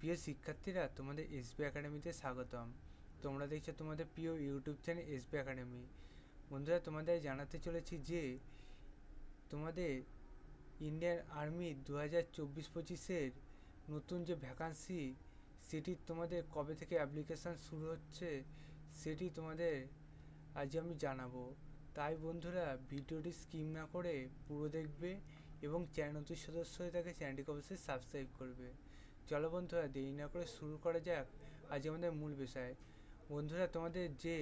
প্রিয় শিক্ষার্থীরা, তোমাদের এসবি একাডেমিতে স্বাগতম। তোমরা দেখছো তোমাদের প্রিয় ইউটিউব চ্যানেল এসবি একাডেমি। বন্ধুরা, তোমাদের জানাতে চলেছি যে তোমাদের ইন্ডিয়ান আর্মি 2024-25 নতুন যে ভ্যাকান্সি, সেটি তোমাদের কবে থেকে অ্যাপ্লিকেশান শুরু হচ্ছে সেটি তোমাদের আজ আমি জানাবো। তাই বন্ধুরা, ভিডিওটি স্কিপ না করে পুরো দেখবে এবং চ্যানেল নতুন সদস্য হয়ে থাকে চ্যানেলটিকে অবশ্যই সাবস্ক্রাইব করবে। চলো বন্ধুরা, দেরি না করে শুরু করা যাক আজ আমাদের মূল বিষয়। বন্ধুরা, তোমাদের যে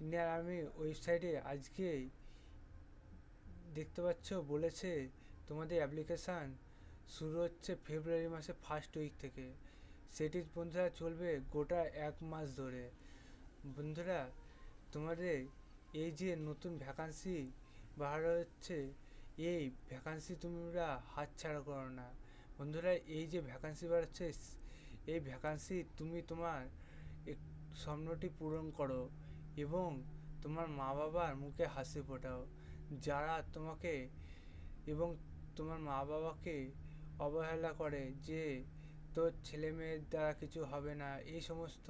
ইন্ডিয়ান আর্মি ওয়েবসাইটে আজকে দেখতে পাচ্ছ বলেছে তোমাদের অ্যাপ্লিকেশান শুরু হচ্ছে ফেব্রুয়ারি মাসে ফার্স্ট উইক থেকে। সেটি বন্ধুরা চলবে গোটা 1 মাস ধরে। বন্ধুরা, তোমাদের এই যে নতুন ভ্যাকান্সি বার হচ্ছে, এই ভ্যাকান্সি তোমরা হাতছাড়া করো না। বন্ধুরা, এই যে ভ্যাকান্সি বার হচ্ছে, এই ভ্যাকান্সি তুমি তোমার স্বপ্নটি পূরণ করো এবং তোমার মা বাবার মুখে হাসি ফোটাও। যারা তোমাকে এবং তোমার মা বাবাকে অবহেলা করে যে তোর ছেলে মেয়ের দ্বারা কিছু হবে না, এই সমস্ত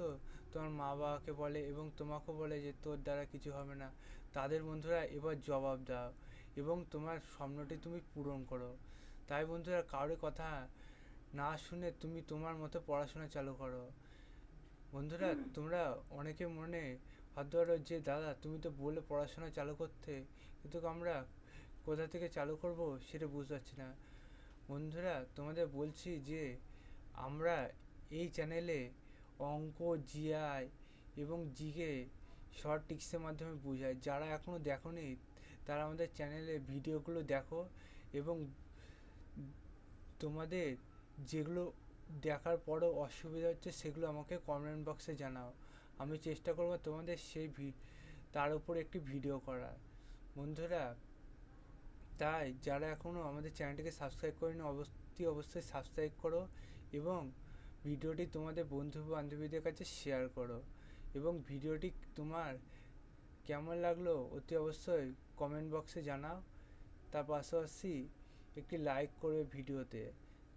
তোমার মা বাবাকে বলে এবং তোমাকেও বলে যে তোর দ্বারা কিছু হবে না, তাদের বন্ধুরা এবার জবাব দাও এবং তোমার স্বপ্নটি তুমি পূরণ করো। তাই বন্ধুরা, কারোর কথা না শুনে তুমি তোমার মতো পড়াশোনা চালু করো। বন্ধুরা, তোমরা অনেকে মনে ভাবতে পারো যে দাদা তুমি তো বলে পড়াশোনা চালু করতে, কিন্তু আমরা কোথা থেকে চালু করব সেটা বুঝতে পারছি না। বন্ধুরা, তোমাদের বলছি যে আমরা এই চ্যানেলে অঙ্ক, জিআই এবং জিকে শর্ট টিক্সের মাধ্যমে বোঝাই। যারা এখনও দেখোনি তারা আমাদের চ্যানেলে ভিডিওগুলো দেখো এবং তোমাদের যেগুলো দেখার পরও অসুবিধা হচ্ছে সেগুলো আমাকে কমেন্ট বক্সে জানাও। আমি চেষ্টা করব তোমাদের সেই তার উপর একটি ভিডিও করার। বন্ধুরা, তাই যারা এখনও আমাদের চ্যানেলটিকে সাবস্ক্রাইব করেনি অবশ্যই সাবস্ক্রাইব করো এবং ভিডিওটি তোমাদের বন্ধু বান্ধবীদের কাছে শেয়ার করো এবং ভিডিওটি তোমার কেমন লাগলো অতি অবশ্যই কমেন্ট বক্সে জানাও। তার পাশাপাশি একটি লাইক করবে ভিডিওতে,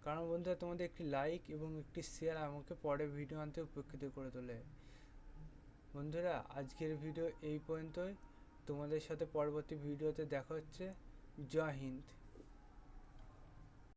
কারণ বন্ধুরা তোমাদের একটি লাইক এবং একটি শেয়ার আমাকে পরে ভিডিও আনতে উপকৃত করে তোলে। বন্ধুরা, আজকের ভিডিও এই পর্যন্তই। তোমাদের সাথে পরবর্তী ভিডিওতে দেখা হচ্ছে। জয় হিন্দ।